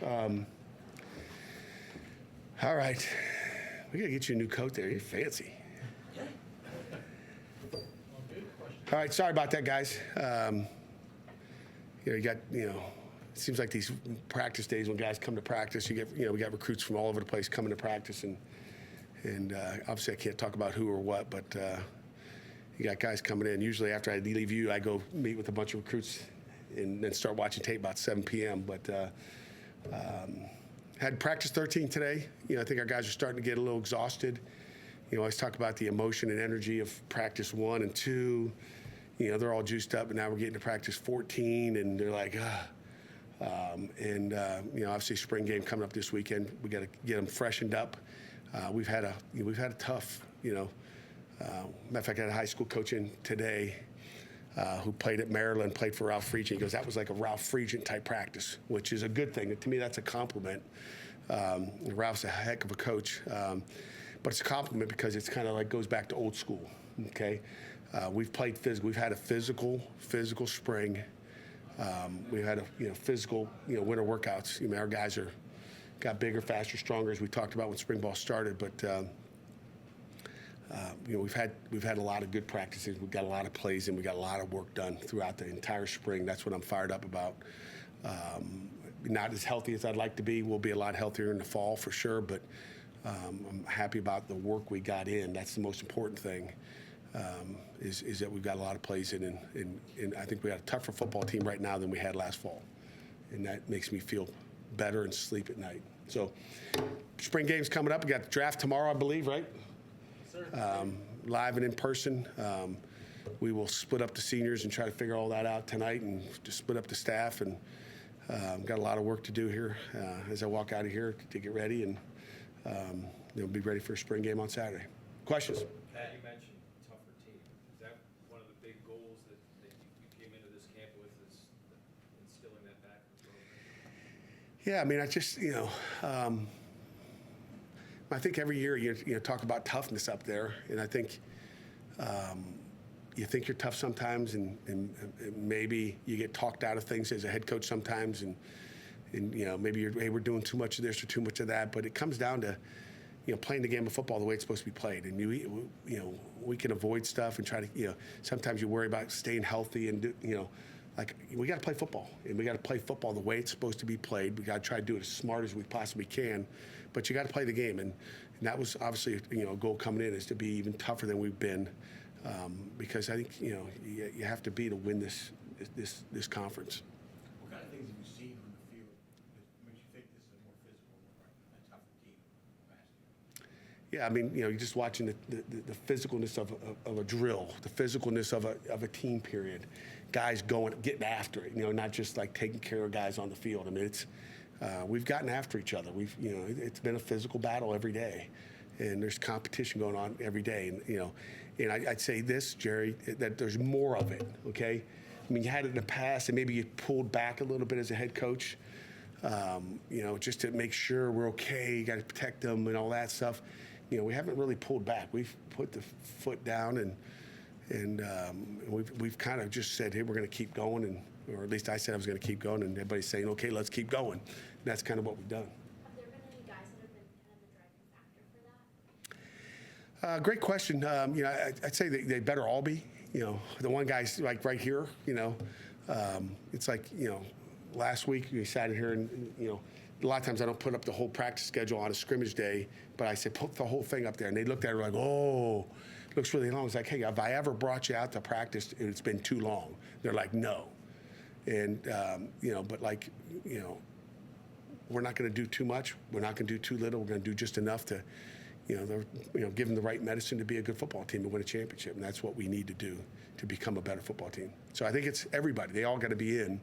All right. We got to get you a new coat there. You're fancy. All right, sorry about that, guys. You got, it seems like these practice days when guys come to practice, we got recruits from all over the place coming to practice, and obviously I can't talk about who or what, but you got guys coming in. Usually after I leave you, I go meet with a bunch of recruits and then start watching tape about 7 p.m. But had practice 13 today. I think our guys are starting to get a little exhausted. I always talk about the emotion and energy of practice 1 and 2. They're all juiced up, and now we're getting to practice 14, and they're like, obviously spring game coming up this weekend. We got to get them freshened up. We've had a tough, matter of fact, I had a high school coach in today who played at Maryland, played for Ralph Friedgen. He goes, that was like a Ralph Friedgen type practice, which is a good thing. To me, that's a compliment. Ralph's a heck of a coach, but it's a compliment because it's kind of like goes back to old school. Okay, we've played physical. We've had a physical spring. We've had a physical winter workouts. Our guys got bigger, faster, stronger, as we talked about when spring ball started. But we've had a lot of good practices. We've got a lot of plays, and we got a lot of work done throughout the entire spring. That's what I'm fired up about. Not as healthy as I'd like to be. We'll be a lot healthier in the fall for sure, but I'm happy about the work we got in. That's the most important thing, is that we've got a lot of plays in, and I think we got a tougher football team right now than we had last fall, and that makes me feel better and sleep at night. So spring game's coming up. We got the draft tomorrow, I believe, right? Live and in person. We will split up the seniors and try to figure all that out tonight, and just split up the staff, and got a lot of work to do here as I walk out of here to get ready, and be ready for a spring game on Saturday. Questions? Pat, you mentioned tougher team. Is that one of the big goals that you came into this camp with, is instilling that back in the program? Yeah, I mean, I think every year you talk about toughness up there, and I think you think you're tough sometimes, and maybe you get talked out of things as a head coach sometimes, and maybe we're doing too much of this or too much of that, but it comes down to playing the game of football the way it's supposed to be played, and we can avoid stuff and try to sometimes you worry about staying healthy and like we got to play football, and we got to play football the way it's supposed to be played. We got to try to do it as smart as we possibly can, but you got to play the game, and that was obviously a goal coming in, is to be even tougher than we've been, because I think you have to be to win this conference. What kind of things have you seen on the field that makes you think this is a more physical, a tougher team than last year? Yeah, I mean, you're just watching the physicalness of a drill, the physicalness of a team period, guys getting after it, not just like taking care of guys on the field. I mean, we've gotten after each other. It's been a physical battle every day, and there's competition going on every day. And I'd say this, Jerry, that there's more of it. Okay, I mean, you had it in the past, and maybe you pulled back a little bit as a head coach, just to make sure we're okay. You got to protect them and all that stuff. We haven't really pulled back. We've put the foot down, and we've kind of just said, hey, we're going to keep going, or at least I said I was going to keep going, and everybody's saying, okay, let's keep going. And that's kind of what we've done. Have there been any guys that have been kind of the driving factor for that? Great question. I'd say they better all be. The one guy's like right here. It's like last week we sat in here, and a lot of times I don't put up the whole practice schedule on a scrimmage day, but I said put the whole thing up there, and they looked at it like, oh, it looks really long. It's like, hey, have I ever brought you out to practice and it's been too long? They're like, no. And but we're not going to do too much. We're not going to do too little. We're going to do just enough to, give them the right medicine to be a good football team and win a championship. And that's what we need to do to become a better football team. So I think it's everybody. They all got to be in,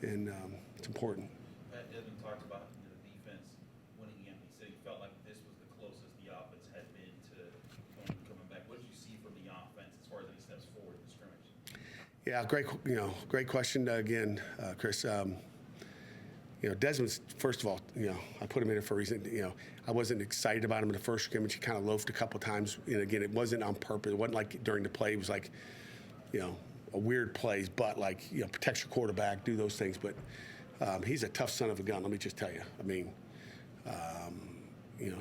and it's important. Pat Desmond talked about the defense winning again. He said he felt like this was the closest the offense had been to coming back. What did you see from the offense as far as any steps forward in the scrimmage? Yeah, great question again, Chris. Desmond's, first of all, I put him in it for a reason. I wasn't excited about him in the first scrimmage. He kind of loafed a couple of times. And again, it wasn't on purpose. It wasn't like during the play. It was like, a weird plays, but like, protect your quarterback, do those things. But He's a tough son of a gun, let me just tell you. I mean,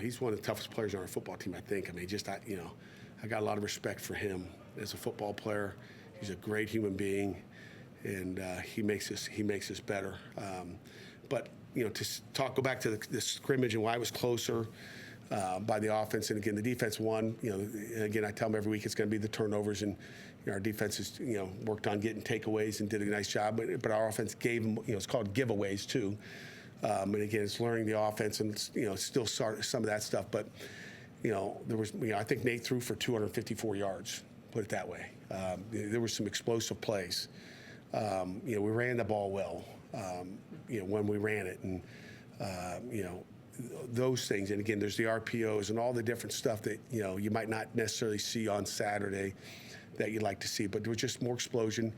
he's one of the toughest players on our football team, I think. I mean, I got a lot of respect for him as a football player. He's a great human being, and he makes us better. But go back to the scrimmage and why it was closer by the offense, and again the defense won. And again I tell them every week it's going to be the turnovers, and our defense has worked on getting takeaways and did a nice job. But our offense gave them, it's called giveaways too. And again, it's learning the offense and still some of that stuff. But there was I think Nate threw for 254 yards. Put it that way. There were some explosive plays. We ran the ball well. When we ran it, and those things. And again, there's the RPOs and all the different stuff that you might not necessarily see on Saturday that you'd like to see. But there was just more explosion.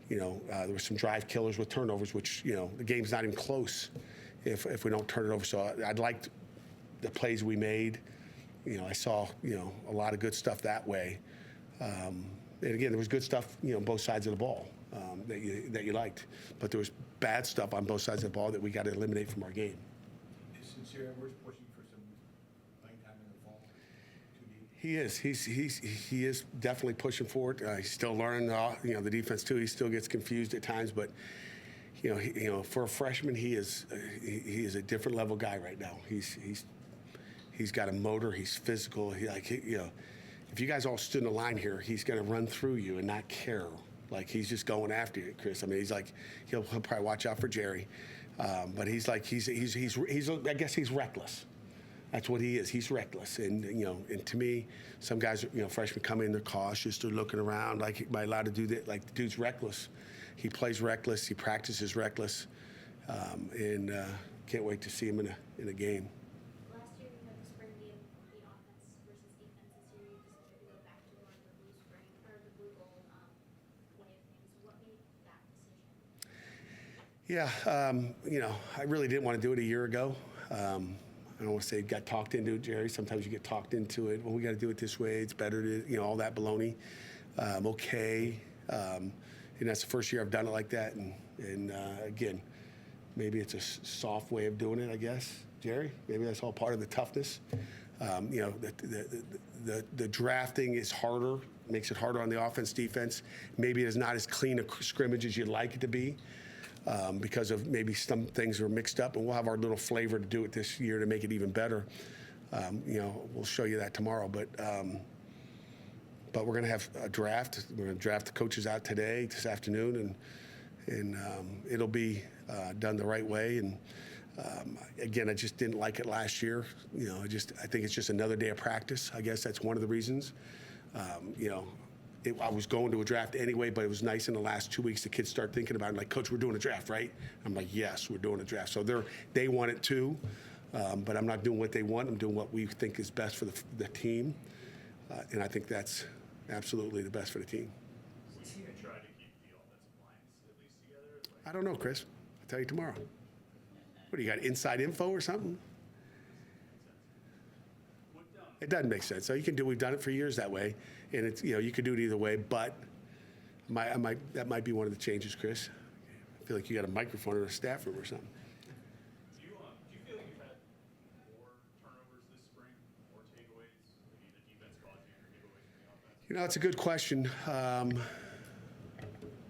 There were some drive killers with turnovers, which the game's not even close if we don't turn it over. So I'd like the plays we made. I saw a lot of good stuff that way. And again, there was good stuff both sides of the ball that you liked, but there was bad stuff on both sides of the ball that we got to eliminate from our game. Is Sincere Edwards pushing for some playing time in the fall? He is. He is definitely pushing for it. He's still learning the defense too. He still gets confused at times, but for a freshman, he is a different level guy right now. He's got a motor. He's physical. If you guys all stood in a line here, he's going to run through you and not care. Like he's just going after you, Chris. I mean, he'll probably watch out for Jerry, but he's I guess he's reckless. That's what he is. He's reckless, and and to me, some guys, freshmen come in, they're cautious, they're looking around, like, am I allowed to do that? Like the dude's reckless. He plays reckless. He practices reckless, and can't wait to see him in a game. Last year you had the spring game, the offense versus defense. This year you decided to go back to more of the blue spring or the blue gold way of things. What made that decision? Yeah, I really didn't want to do it a year ago. I don't want to say got talked into it, Jerry. Sometimes you get talked into it. Well, we got to do it this way. It's better to, all that baloney. Okay. And that's the first year I've done it like that. And again, maybe it's a soft way of doing it, I guess, Jerry. Maybe that's all part of the toughness. The drafting is harder, makes it harder on the offense, defense. Maybe it's not as clean a scrimmage as you'd like it to be. Because of maybe some things are mixed up, and we'll have our little flavor to do it this year to make it even better. We'll show you that tomorrow. But we're going to have a draft. We're going to draft the coaches out this afternoon, and it'll be done the right way. And again, I just didn't like it last year. I think it's just another day of practice. I guess that's one of the reasons. I was going to a draft anyway, but it was nice in the last 2 weeks the kids start thinking about it. Like, Coach, we're doing a draft, right? I'm like, yes, we're doing a draft. So they want it too, but I'm not doing what they want. I'm doing what we think is best for the team, and I think that's absolutely the best for the team. Is he going to try to keep the offensive lines at least together? I don't know, Chris. I'll tell you tomorrow. What, do you got inside info or something? It doesn't make sense. So we've done it for years that way, and it's you could do it either way. But that might be one of the changes, Chris. I feel like you got a microphone in a staff room or something. Do you feel like you've had more turnovers this spring, more takeaways? Maybe the defense caused you for giveaways from the offense? It's a good question.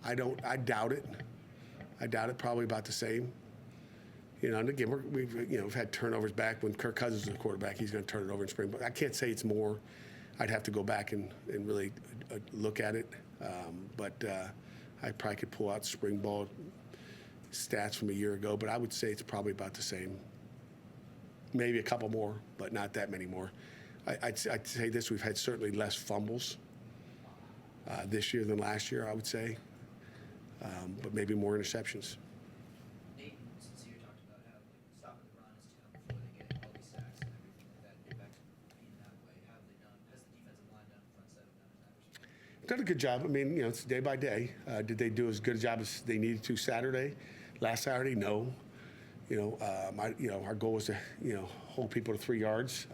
I doubt it. I doubt it. Probably about the same. And again, we've had turnovers back when Kirk Cousins was the quarterback. He's going to turn it over in spring. But I can't say it's more. I'd have to go back and really look at it. But I probably could pull out spring ball stats from a year ago. But I would say it's probably about the same. Maybe a couple more, but not that many more. I'd say this: we've had certainly less fumbles this year than last year, I would say. But maybe more interceptions. Done a good job. I mean, it's day by day. Did they do as good a job as they needed to last Saturday? No. Our goal was to, hold people to 3 yards.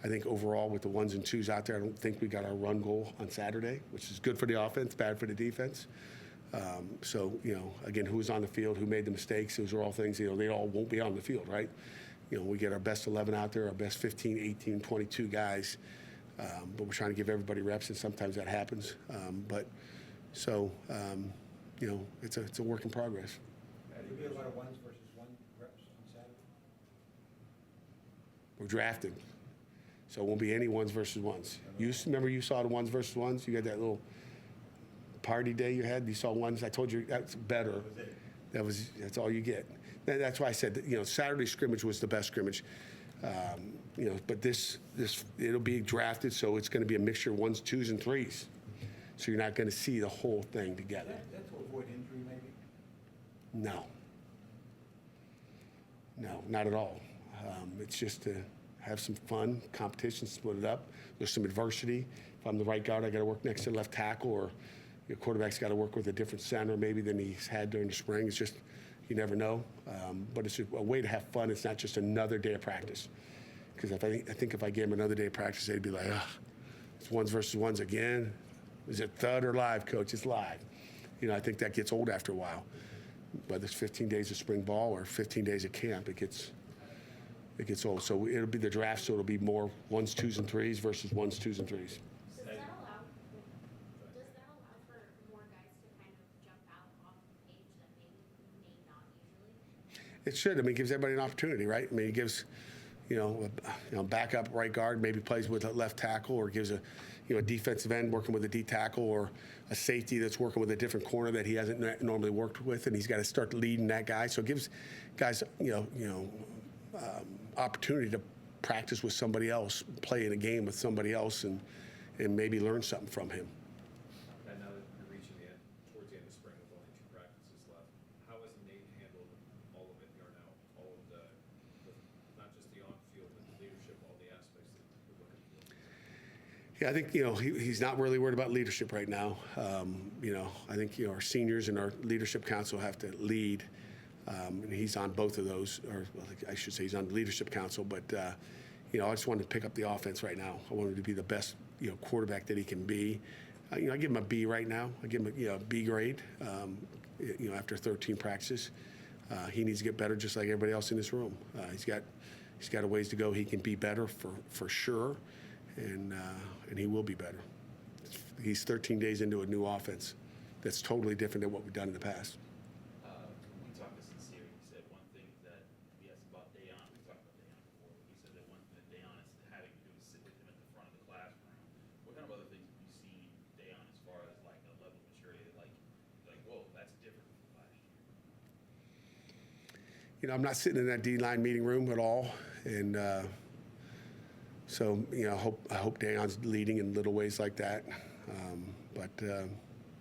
I think overall with the ones and twos out there, I don't think we got our run goal on Saturday, which is good for the offense, bad for the defense. So, again, who's on the field, who made the mistakes, those are all things, they all won't be on the field, right? We get our best 11 out there, our best 15, 18, 22 guys, but we're trying to give everybody reps, and sometimes that happens. It's a work in progress. There'll be a lot of ones versus one reps on Saturday. We're drafting, so it won't be any ones versus ones. Remember you saw the ones versus ones? You got that little party day you had? You saw ones. I told you that's better. That's all you get. That's why I said that, Saturday scrimmage was the best scrimmage. But this it'll be drafted, so it's going to be a mixture of ones, twos, and threes. So you're not going to see the whole thing together. Is that to avoid injury, maybe? No, not at all. It's just to have some fun, competition, split it up. There's some adversity. If I'm the right guard, I got to work next to the left tackle, or your quarterback's got to work with a different center maybe than he's had during the spring. It's just, you never know. But it's a way to have fun. It's not just another day of practice. Because I think if I gave them another day of practice, they'd be like, it's ones versus ones again. Is it thud or live, coach? It's live. I think that gets old after a while. Whether it's 15 days of spring ball or 15 days of camp, it gets old. So it'll be the draft, so it'll be more ones, twos, and threes versus ones, twos, and threes. Does that allow for more guys to kind of jump out off the page that maybe may not usually? It should. It gives everybody an opportunity, right? It gives, a backup right guard maybe plays with a left tackle, or gives a defensive end working with a D tackle, or a safety that's working with a different corner that he hasn't normally worked with, and he's got to start leading that guy. So it gives guys, opportunity to practice with somebody else, play in a game with somebody else, and maybe learn something from him. And now that you're reaching towards the end of spring with only 2 practices left, how has Nate handled all of it here now? All of the not just the on-field, but the leadership, all the aspects that you're looking for? Yeah, I think, he's not really worried about leadership right now. I think, our seniors and our leadership council have to lead. And he's on both of those, or I should say he's on the leadership council. But, I just wanted to pick up the offense right now. I wanted to be the best, quarterback that he can be. I give him a B right now. I give him a B grade, after 13 practices. He needs to get better just like everybody else in this room. He's got a ways to go. He can be better for sure, and he will be better. He's 13 days into a new offense that's totally different than what we've done in the past. When we talked to Sincere, he said one thing that we asked about Dayon. We talked about Dayon before. He said that one thing that Dayon is having to do is sit with him at the front of the classroom. What kind of other things have you seen Dayon as far as like a level of maturity that like whoa, that's different from last year? I'm not sitting in that D-line meeting room at all, and so I hope Dayon's leading in little ways like that.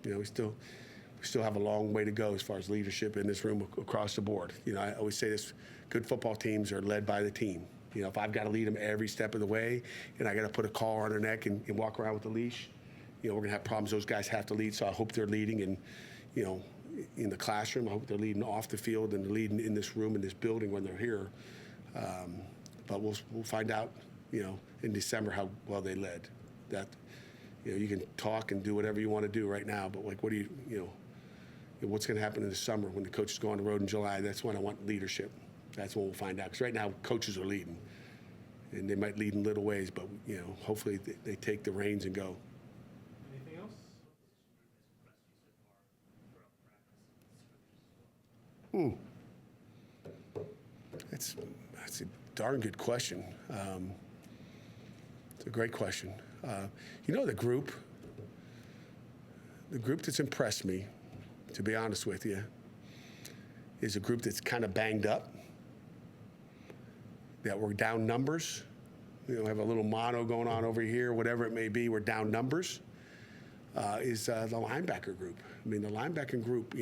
We still have a long way to go as far as leadership in this room across the board. I always say this: good football teams are led by the team. If I've got to lead them every step of the way, and I got to put a collar on their neck and walk around with a leash, we're going to have problems. Those guys have to lead. So I hope they're leading, and in the classroom. I hope they're leading off the field and they're leading in this room, in this building when they're here. But we'll find out, in December how well they led. That, you can talk and do whatever you want to do right now, but what do what's going to happen in the summer when the coaches go on the road in July? That's when I want leadership. That's when we'll find out. Because right now, coaches are leading, and they might lead in little ways, but hopefully they take the reins and go. Anything else? That's a darn good question. It's a great question. The group that's impressed me, to be honest with you, is a group that's kind of banged up, that we're down numbers. Have a little mono going on over here, whatever it may be, we're down numbers, is the linebacker group. The linebacker group,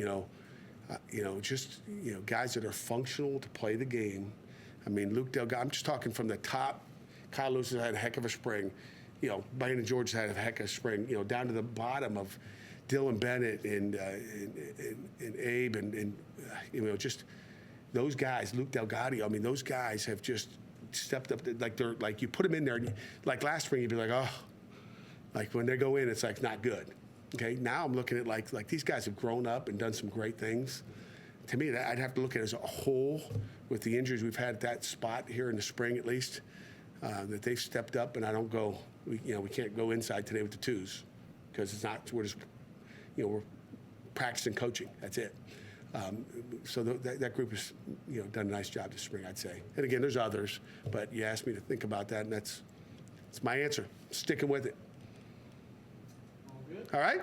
guys that are functional to play the game. Luke Delgado, I'm just talking from the top. Kyle Lewis has had a heck of a spring. Brandon George has had a heck of a spring. Down to the bottom of Dylan Bennett and Abe and just those guys, Luke Delgado. Those guys have just stepped up. Like you put them in there, like last spring, you'd be like, oh, like when they go in, it's like not good. Okay, now I'm looking at like these guys have grown up and done some great things. To me, I'd have to look at it as a whole with the injuries we've had at that spot here in the spring at least, that they've stepped up, and I don't go, we can't go inside today with the twos because it's not, we're just, we're practicing coaching. That's it. So that group has, done a nice job this spring, I'd say. And again, there's others, but you asked me to think about that, and that's my answer. Sticking with it. All good? All right?